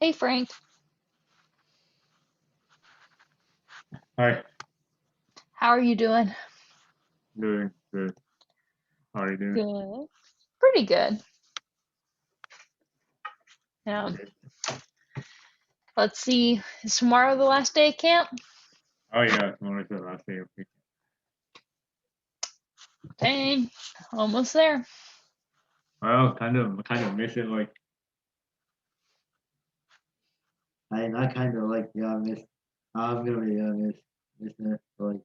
Hey Frank, Hi, how are you doing? doing good. How are you doing? Good. Pretty good. Um, Okay. let's see. Is tomorrow the last day of camp? Oh yeah, tomorrow's the last day of week. Dang, almost there. Well, kind of miss it. Like I kind of like yeah, miss. I'm gonna be missing it. Like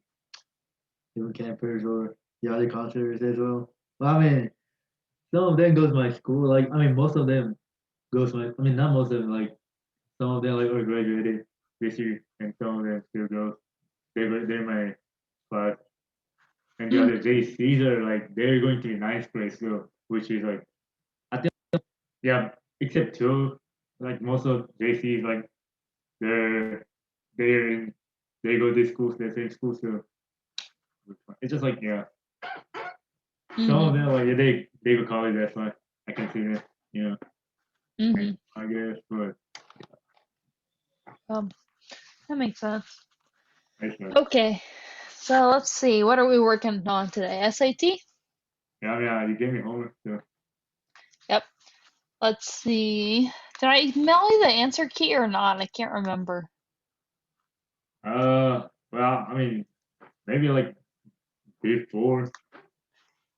different campers or the other concerts as well. Well, I mean, some of them goes to my school. Like I mean, most of them goes to my. I mean, not most of them. Like some of them like are graduated this year, and some of them still goes. They're my class, and the Mm, other JCs are like they're going to ninth grade still, which is like I think. Yeah, except two, like most of JCs, like they're they're in, they go to schools, the same school, so it's just like yeah, some of mm-hmm, them like yeah, they go college, that's why I can see that, you know, mm-hmm. I guess, but Um, that makes sense. it's like Okay, so let's see. What are we working on today? SAT? yeah, you gave me homework, so Yep. Let's see. Did I email you the answer key or not? I can't remember. well, I mean maybe like before,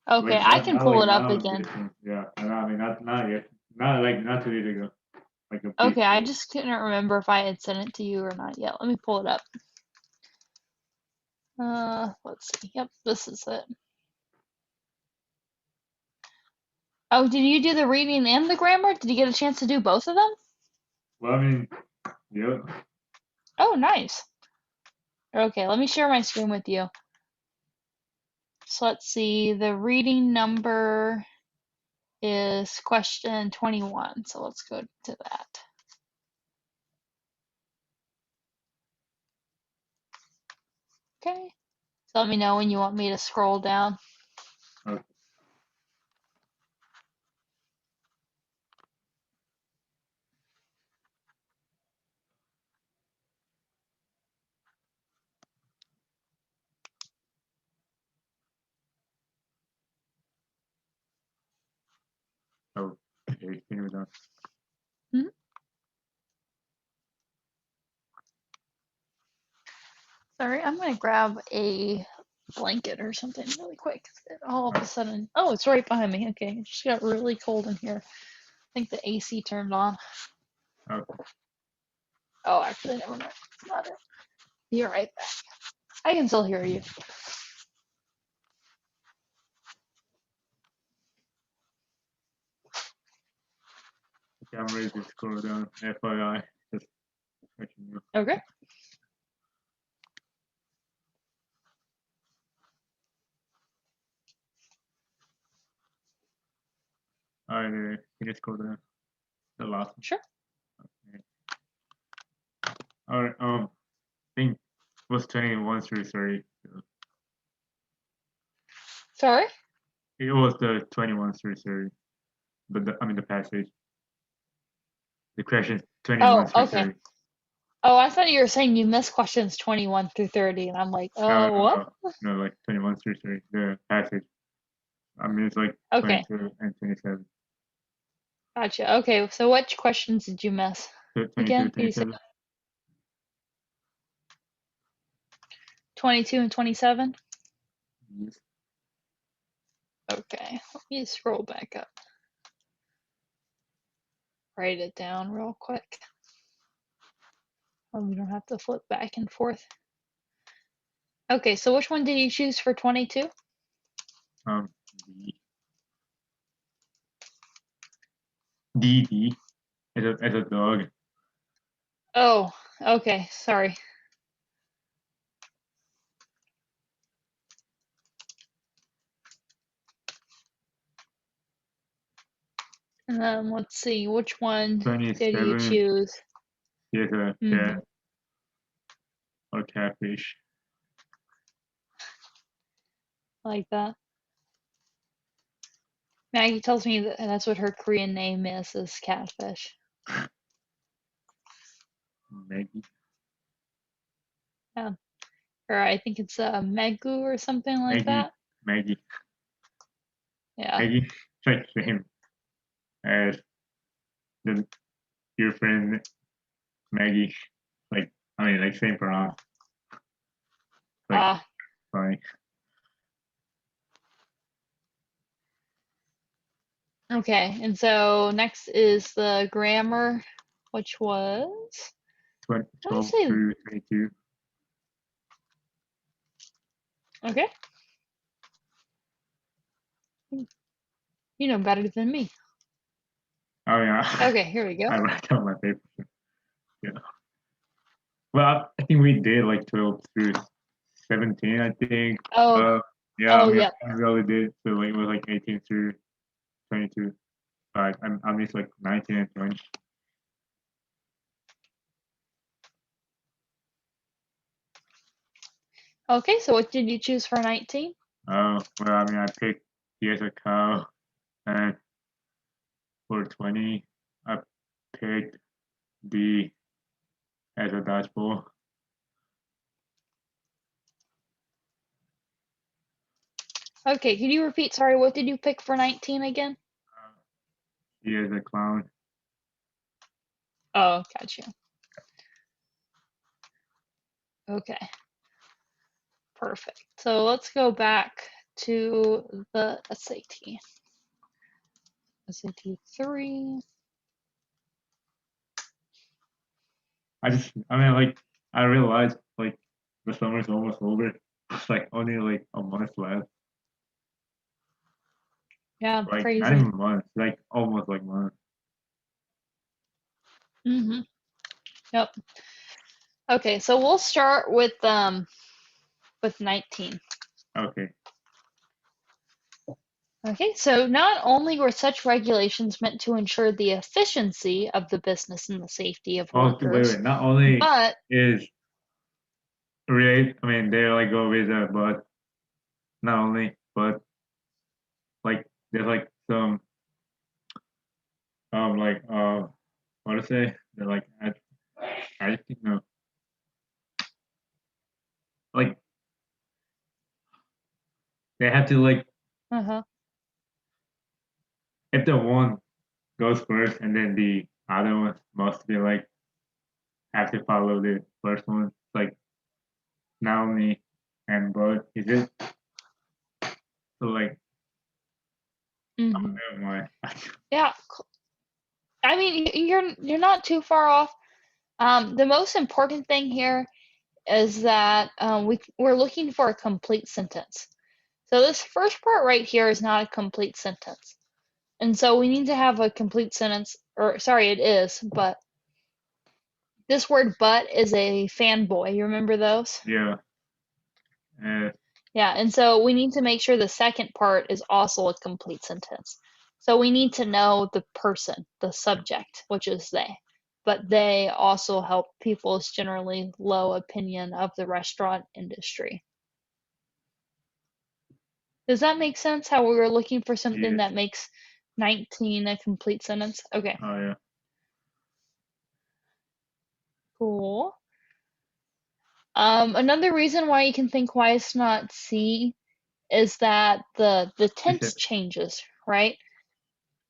Okay, like I can not pull like it up now, I'm again. guessing, yeah, I mean not yet, not 2 days ago, like a Okay, I before. just couldn't remember if I had sent it to you or not yet. Let me pull it up. Let's see. Yep, this is it. Oh, did you do the reading and the grammar? Did you get a chance to do both of them? Well, I mean, yeah, Oh, nice. Okay, let me share my screen with you. So let's see. The reading number is question 21. So let's go to that. Okay. So let me know when you want me to scroll down. okay. Oh, okay, can we done? Mhm. Sorry, I'm gonna grab a blanket or something really quick. All of a sudden, oh, it's right behind me. Okay, it just got really cold in here. I think the AC turned on. Oh, Oh, actually, never mind. It's not it. You're right. I can still hear you. okay, I'm ready to scroll down. FYI, just letting you know. Okay. Alright, can you scroll down? The last Sure. one. Alright, I think it was 21 through 30. So Sorry? it was the 21 through 30. But I mean the passage. The question 21 Oh, through okay. 30. Oh, I thought you were saying you missed questions 21 through 30, and I'm like, No, oh, no, what? no. No, like 21 through 30. The passage. I mean it's like Okay, 22 and 27. gotcha. Okay, so which questions did you miss? So 22, Again, could you say 27. 22 and 27? Yes. Okay, let me scroll back up. Write it down real quick. We don't have to flip back and forth. Okay, so which one did you choose for 22? Um, D as a dog. Oh, okay, sorry. And then let's see, which one did you 27. choose? Here's a Hmm, cat or catfish. like that. Maggie tells me that that's what her Korean name is catfish. Maggie. Yeah. Or I think it's Megu or something like Maggie. that. Maggie. Yeah. Maggie. Like same as the your friend Maggie. Like I mean like same pronounce. Like Ah, funny. okay. And so next is the grammar, which was, I want to 12 say, through 22. okay, you know better than me. Oh yeah. Okay, here we go. I write down my paper. Yeah. Well, I think we did like 12 through 17, I think. Oh, Yeah, I oh, mean, yep. I really did. So like, it was like 18 through 22. But I missed like 19 and 20. Okay, so what did you choose for 19? Well, I mean, I picked T as a cow, and for 20, I picked D as a dodgeball. Okay, can you repeat? Sorry, what did you pick for 19 again? T as a clown. Oh, gotcha. Okay, perfect. So let's go back to the SAT. SAT 3. I mean, like, I realized like the summer's almost over. It's like only like a month left. Yeah, Like, not crazy. even months, like almost like months. Mm-hmm. Yep. Okay, so we'll start with 19. Okay. Okay, so not only were such regulations meant to ensure the efficiency of the business and the safety of Oh, workers, wait. Not only but is relate, I mean, they like go with that, but not only, but like there's like some like what to say? They're like I think no, like they have to like uh-huh. if the one goes first and then the other one must be like have to follow the first one. It's like Naomi and Bud. Is it so like Hmm. never mind. Yeah, I mean you're not too far off. The most important thing here is that we're looking for a complete sentence. So this first part right here is not a complete sentence. And so we need to have a complete sentence, or sorry, it is, but this word but is a fanboy. You remember those? Yeah. Uh, Yeah, and so we need to make sure the second part is also a complete sentence. So we need to know the person, the subject, which is they. But they also help people's generally low opinion of the restaurant industry. Does that make sense? How we were looking for something yes. that makes 19 a complete sentence? Okay, Oh yeah. cool. Another reason why you can think why it's not C is that the Is it tense changes, right?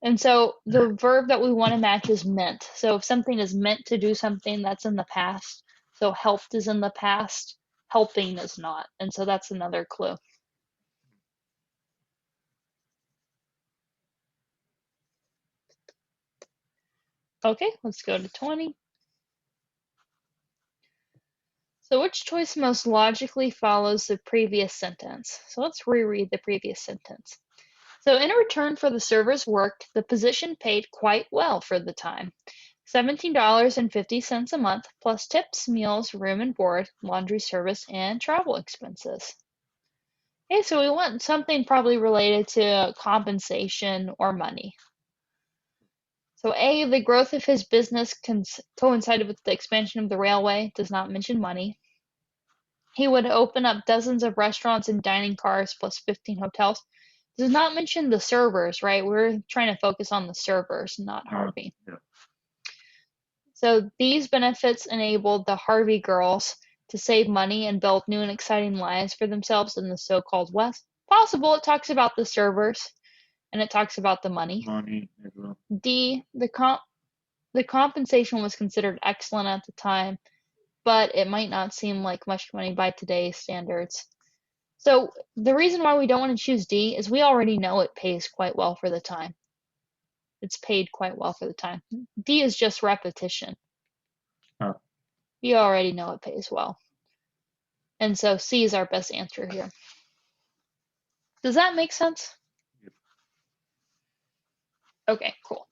And so the verb that we want to match is meant. So if something is meant to do something, that's in the past. So helped is in the past, helping is not. And so that's another clue. Okay, let's go to 20. So which choice most logically follows the previous sentence? So let's reread the previous sentence. So in return for the server's work, the position paid quite well for the time. $17.50 a month, plus tips, meals, room and board, laundry service, and travel expenses. Okay, so we want something probably related to compensation or money. So A, the growth of his business coincided with the expansion of the railway, does not mention money. He would open up dozens of restaurants and dining cars plus 15 hotels. Does not mention the servers, right? We're trying to focus on the servers, not Harvey. yeah. So these benefits enabled the Harvey girls to save money and build new and exciting lives for themselves in the so-called West. Possible. It talks about the servers and it talks about the money. Money as well. D, the compensation was considered excellent at the time, but it might not seem like much money by today's standards. So the reason why we don't want to choose D is we already know it pays quite well for the time. It's paid quite well for the time. D is just repetition. Oh. You already know it pays well. And so C is our best answer here. Does that make sense? Yep. Okay, cool.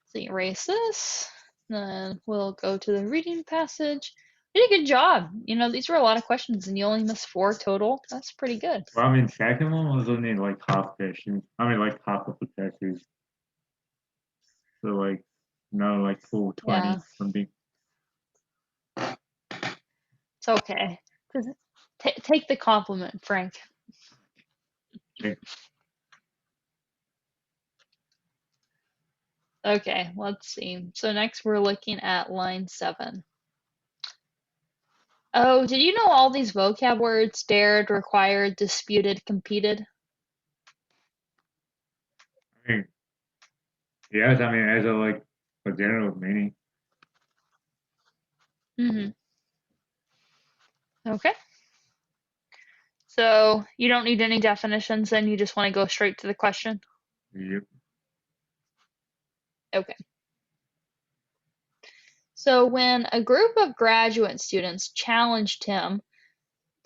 So you erase this, then we'll go to the reading passage. You did a good job. You know, these were a lot of questions and you only missed 4 total. That's pretty good. Well, I mean, second one was only like half questions. I mean, like half of the questions. So like, no, like full 20 Yeah. something. It's okay. Just take the compliment, Frank. Okay. Okay, let's see. So next we're looking at line 7. Oh, did you know all these vocab words? Dared, required, disputed, competed? I mean, yes, I mean, as a like a general meaning. Mm-hmm. Okay. So you don't need any definitions, then you just want to go straight to the question? Yep. Okay. So when a group of graduate students challenged him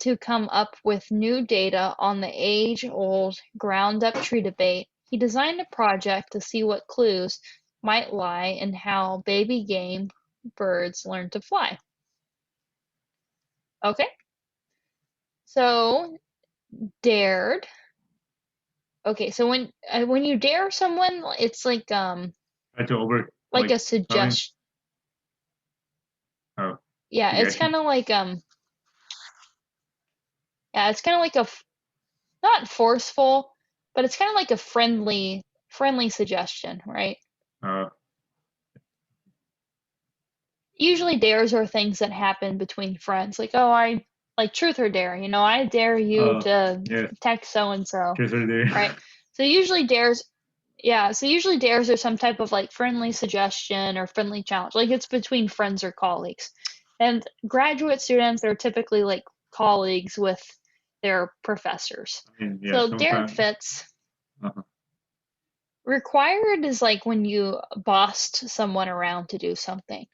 to come up with new data on the age-old ground-up tree debate, he designed a project to see what clues might lie in how baby game birds learn to fly. Okay. So dared. Okay, so when you dare someone, it's like That's over. like a suggestion. Oh. Yeah, it's Suggestion. kind of like yeah, it's kind of like not forceful, but it's kind of like a friendly suggestion, right? Usually dares are things that happen between friends, like, oh, I like truth or dare, you know, I dare you to Yes. text so and so, Truth or dare. right? So usually dares are some type of like friendly suggestion or friendly challenge, like it's between friends or colleagues. And graduate students are typically like colleagues with their professors. I mean, yeah, So dared sometimes. fits. Uh-huh. Required is like when you bossed someone around to do something.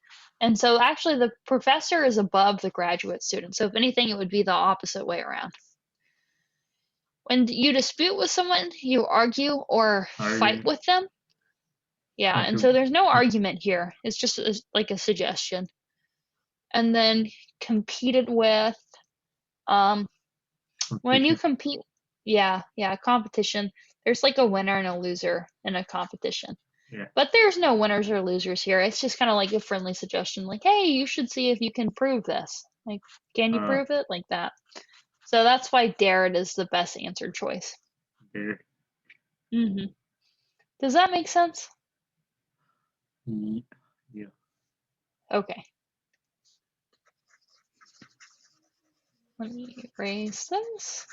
And so actually the professor is above the graduate student. So if anything, it would be the opposite way around. When you dispute with someone, you argue or fight Arguing. with them. Yeah, Oh, and so- so there's no argument here. It's just like a suggestion. And then competed with, when you compete, yeah, competition, there's like a winner and a loser in a competition. Yeah. But there's no winners or losers here. It's just kind of like a friendly suggestion, like, hey, you should see if you can prove this. Like, can you prove it? Like that. So that's why dared is the best answer choice. Dare. Mm-hmm. Does that make sense? Yeah. Okay. Let me erase this.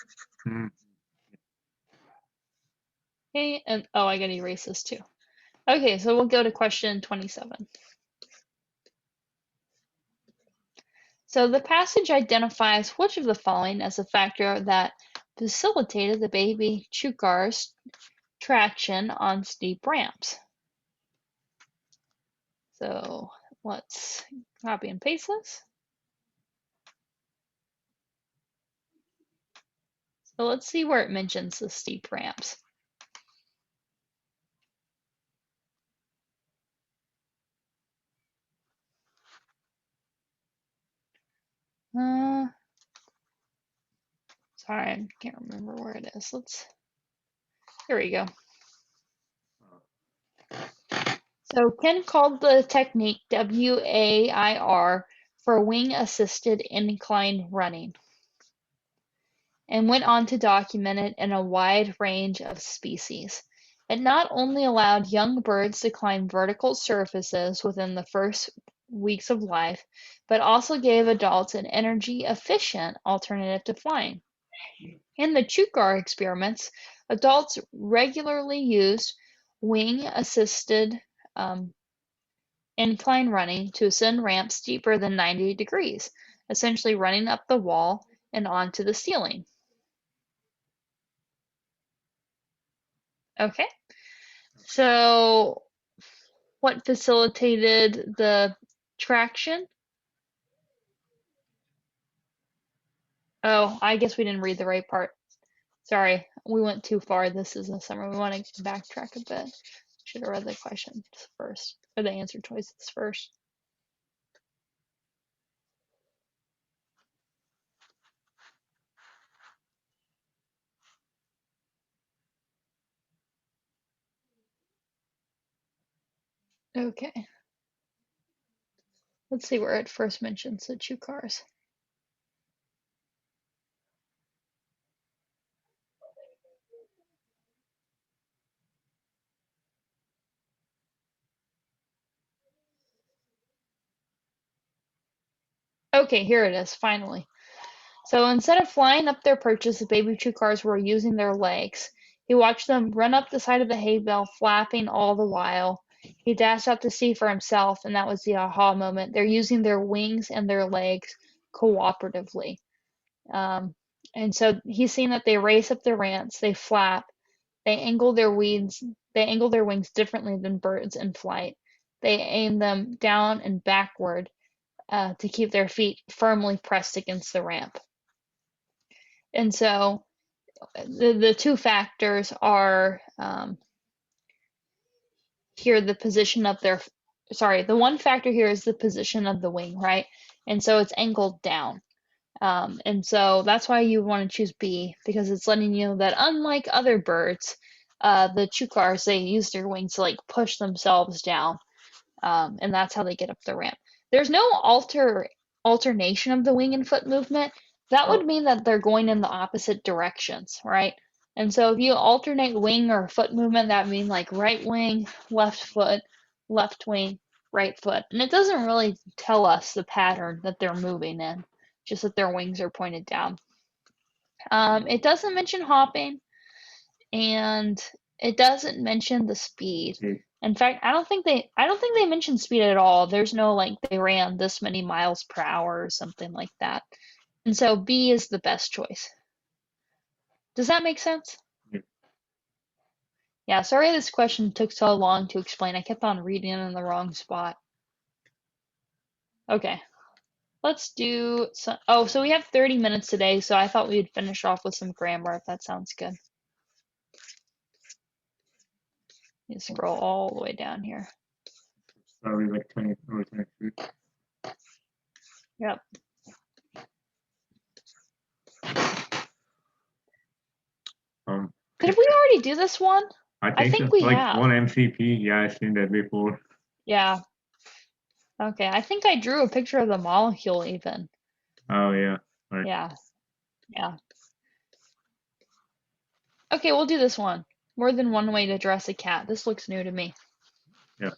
Hmm. Okay, and oh, I gotta erase this too. Okay, so we'll go to question 27. So the passage identifies which of the following as a factor that facilitated the baby Chukar's traction on steep ramps. So let's copy and paste this. So let's see where it mentions the steep ramps. Sorry, I can't remember where it is. Here we go. So Ken called the technique WAIR for wing-assisted incline running, and went on to document it in a wide range of species. It not only allowed young birds to climb vertical surfaces within the first weeks of life, but also gave adults an energy-efficient alternative to flying. In the Chukar experiments, adults regularly used wing-assisted um, incline running to ascend ramps steeper than 90 degrees, essentially running up the wall and onto the ceiling. Okay, so what facilitated the traction? Oh, I guess we didn't read the right part. Sorry, we went too far. This is a summary. We want to backtrack a bit. Should have read the questions first, or the answer choices first. Okay. Let's see where it first mentions the Chukars. Okay, here it is, finally. So instead of flying up their perches, the baby Chukars were using their legs. He watched them run up the side of the hay bale, flapping all the while. He dashed out to see for himself, and that was the aha moment. They're using their wings and their legs cooperatively. Um, and so he's seen that they race up their ramps, they flap, they angle their wings differently than birds in flight. They aim them down and backward to keep their feet firmly pressed against the ramp. And so the two factors are here the position of their, sorry, the one factor here is the position of the wing, right? And so it's angled down. And so that's why you want to choose B, because it's letting you know that unlike other birds, the chukars, they use their wings to like push themselves down. And that's how they get up the ramp. There's no alternation of the wing and foot movement. That would mean that they're going in the opposite directions, right? And so if you alternate wing or foot movement, that would mean like right wing, left foot, left wing, right foot. And it doesn't really tell us the pattern that they're moving in, just that their wings are pointed down. It doesn't mention hopping, and it doesn't mention the speed. In fact, I don't think they mention speed at all. There's no like they ran this many miles per hour or something like that. And so B is the best choice. Does that make sense? Yeah. Yeah, sorry this question took so long to explain. I kept on reading in the wrong spot. Okay. Let's do some, oh, so we have 30 minutes today, so I thought we'd finish off with some grammar if that sounds good. You scroll all the way down here. Sorry, like 20 or 22. Yep. Did we already do this one? I think think so. we Like have. one MCP. Yeah, I've seen that before. Yeah. Okay, I think I drew a picture of the molecule even. Oh yeah. Right. Yeah. Yeah. Okay, we'll do this one. More than one way to dress a cat. This looks new to me. Yeah.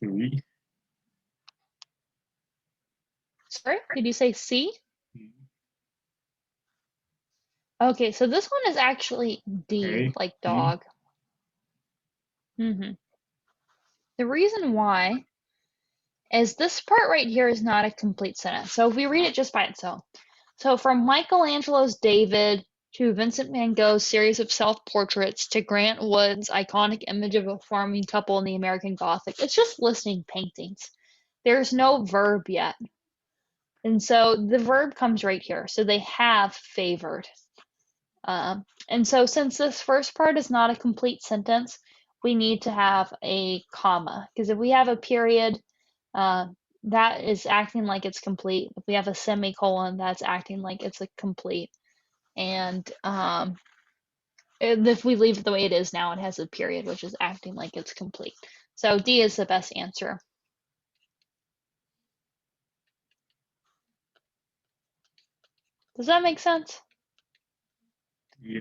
Should we? Sorry, did you say C? Okay, so this one is actually D, A, like D. dog. The reason why is this part right here is not a complete sentence. So if we read it just by itself, So from Michelangelo's David to Vincent van Gogh's series of self-portraits to Grant Wood's iconic image of a farming couple in the American Gothic, it's just listing paintings. There's no verb yet. And so the verb comes right here. So they have favored. And so since this first part is not a complete sentence, we need to have a comma. Because if we have a period, that is acting like it's complete. If we have a semicolon, that's acting like it's a complete. And if we leave it the way it is now, it has a period, which is acting like it's complete. So D is the best answer. Does that make sense? Yeah.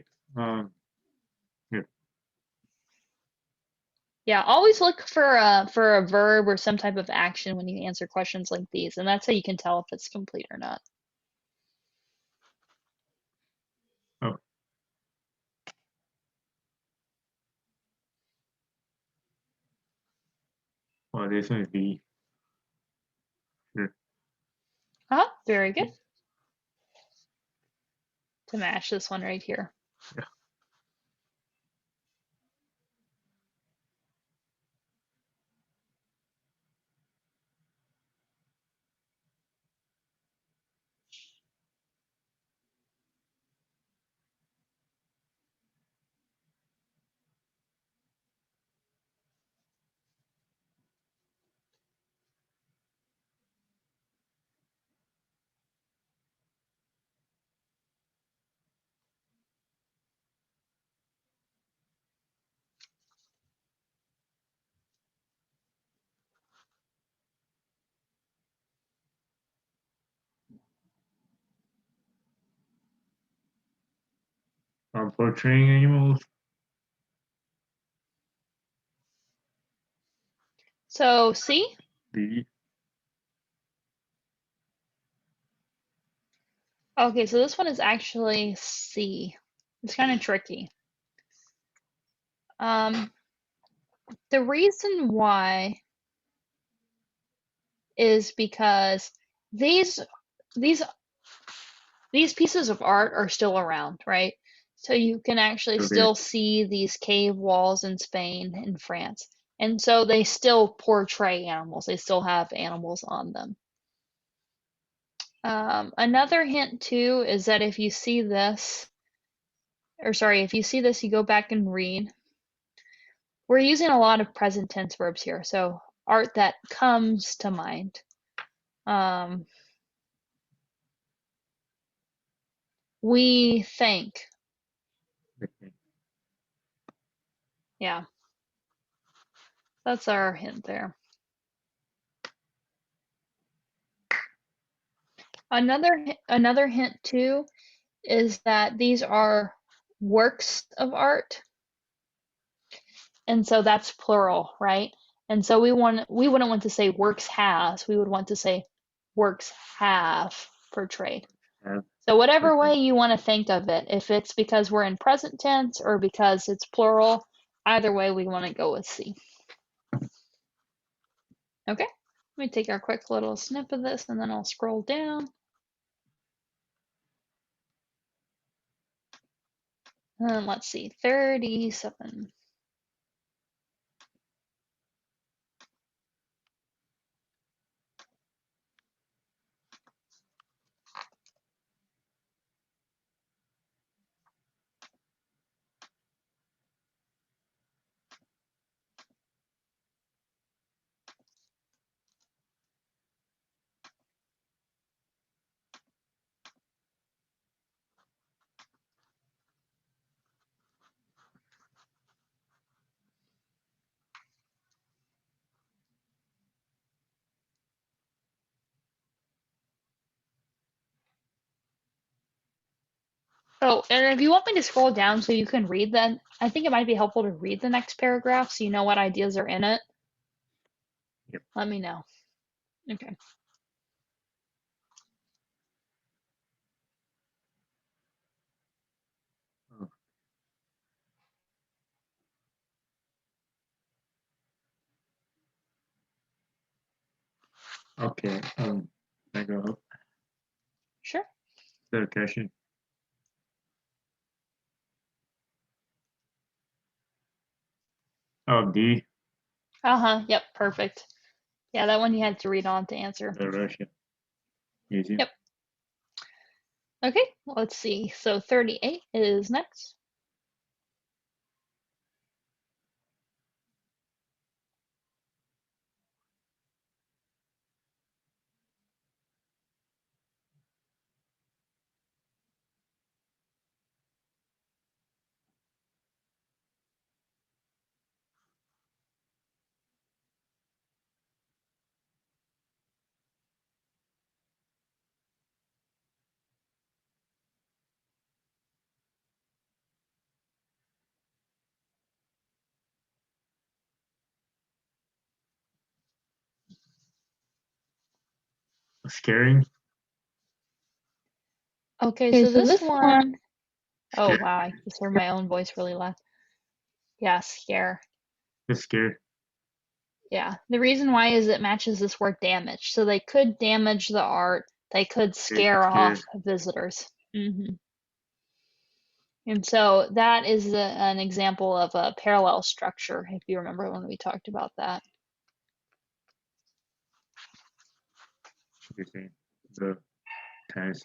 Yeah, always look for a verb or some type of action when you answer questions like these, and that's how you can tell if it's complete or not. Oh. Well, this one is B. Sure. Very good. To match this one right here. Yeah. Portraying animals. So C? B. Okay, so this one is actually C. It's kind of tricky. The reason why is because these pieces of art are still around, right? So you can actually still see these cave walls in Spain and France. And so they still portray animals. They still have animals on them. Another hint too is that if you see this, if you see this, you go back and read. We're using a lot of present tense verbs here, so art that comes to mind. We think. Okay. Yeah. That's our hint there. Another hint too is that these are works of art. And so that's plural, right? And so we wouldn't want to say works has, we would want to say works have portrayed. So whatever way you want to think of it, if it's because we're in present tense or because it's plural, either way we want to go with C. Okay, let me take a quick little snip of this and then I'll scroll down. And let's see, 37. Oh, and if you want me to scroll down so you can read that, I think it might be helpful to read the next paragraph so you know what ideas are in it. Yep. Let me know. Okay. Oh. Okay. I go. Sure. Third question. Oh, D. Yep, perfect. Yeah, that one you had to read on to answer. The Russia. Easy. Yep. Okay, let's see. So 38 is next. Scaring. Okay, so this one, oh wow, I just heard my own voice really loud. Yeah, scare. Just scared. Yeah, the reason why is it matches this word damage. So they could damage the art, they could scare off visitors. And so that is an example of a parallel structure, if you remember when we talked about that. Should be saying the test.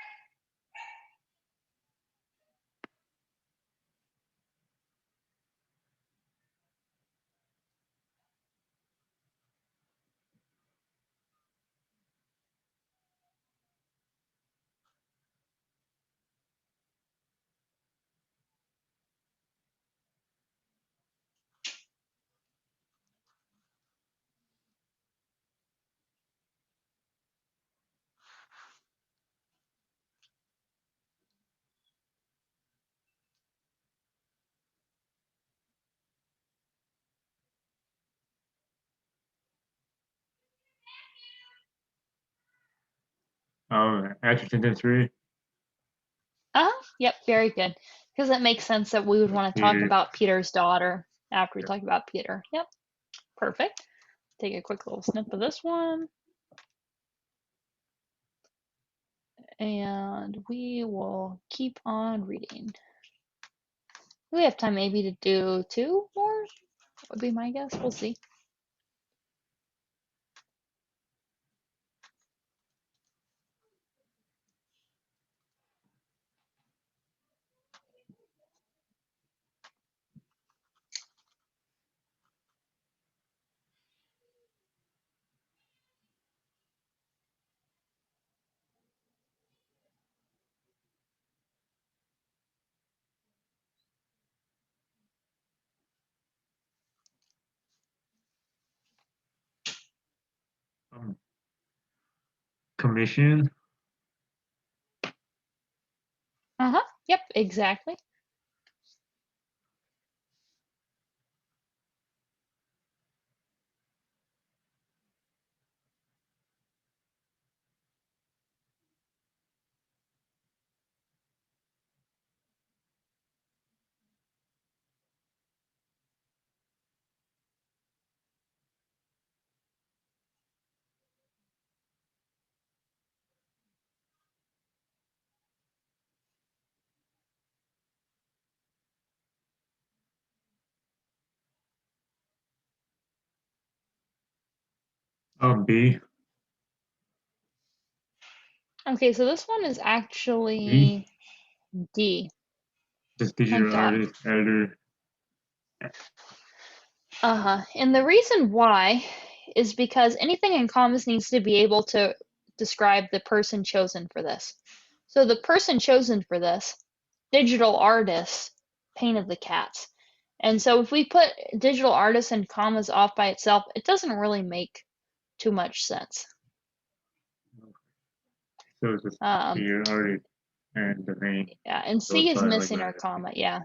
Oh, after sentence 3. Yep, very good. Because it makes sense that we would want to talk Peter. about Peter's daughter after we Yep. talk about Peter. Yep, perfect. Take a quick little snip of this one. And we will keep on reading. We have time maybe to do 2 more, would be my guess. We'll see. Commission. Yep, exactly. Oh, B. Okay, so this one is actually D. Just digital Good job. artist, editor. And the reason why is because anything in commas needs to be able to describe the person chosen for this. So the person chosen for this, digital artist, painted the cats. And so if we put digital artist and commas off by itself, it doesn't really make too much sense. So it's just digital artist and the name. Yeah, and So C it's is probably missing like our comma, yeah.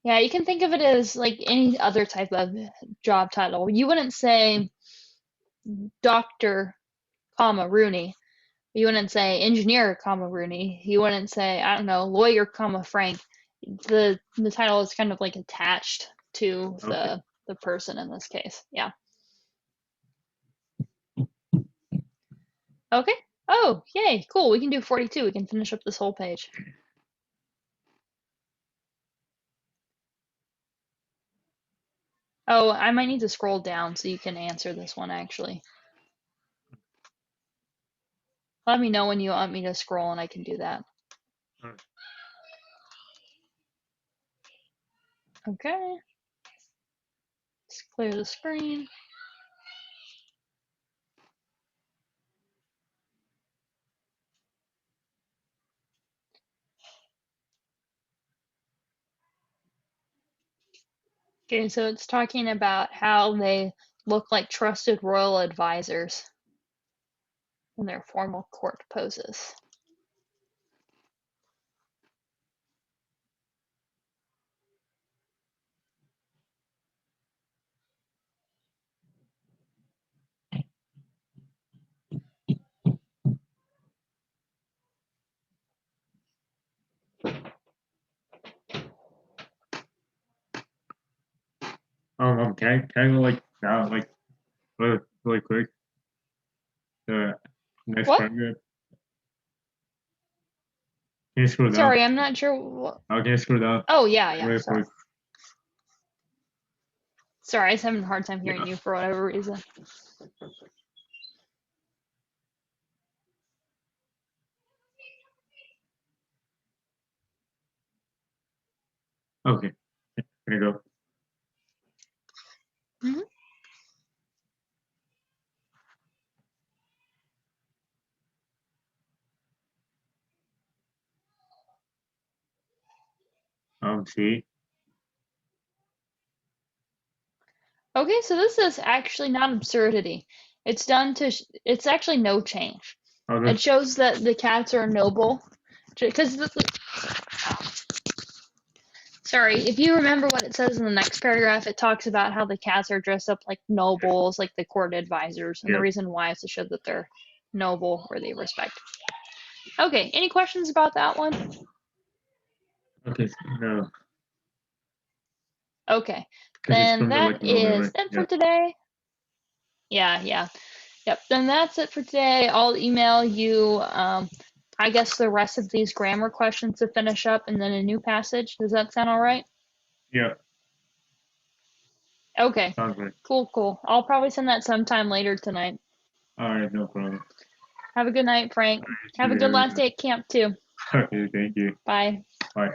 Yeah, you can think of it as like any other type of job title. You wouldn't say Dr. comma Rooney. You wouldn't say engineer, comma Rooney. You wouldn't say, I don't know, lawyer, comma Frank. The title is kind of like attached to the person in this case. Yeah. Okay, Oh, yay, cool. We can do 42. We can finish up this whole page. Oh, I might need to scroll down so you can answer this one actually. Let me know when you want me to scroll and I can do that. Alright. Okay. Let's clear the screen. Okay, so it's talking about how they look like trusted royal advisors in their formal court poses. Can I go like down like really quick? The next What? paragraph. Can you scroll down? Sorry, I'm not sure what. Oh, can you scroll down Oh, yeah, really sorry. quick? Sorry, I was having a hard time hearing Yeah. you for whatever reason. Okay. Can you go? Mhm. See. Okay, so this is actually not absurdity. It's done to, it's actually no change. Okay. It shows that the cats are noble. Because, sorry, if you remember what it says in the next paragraph, it talks about how the cats are dressed up like nobles, like the court advisors, and the Yep. reason why is to show that they're noble, worthy of respect. Okay, any questions about that one? Okay. No. Okay, 'Cause it's then from the that like novel, is right? it for Yeah. today. Yeah. Yep, then that's it for today. I'll email you, I guess, the rest of these grammar questions to finish up and then a new passage. Does that sound all right? Yeah. Okay, Sounds right. cool. I'll probably send that sometime later tonight. All right. No problem. Have a good night, Frank. Have a You good have last day at camp, too. Okay. Thank you. Bye. Bye.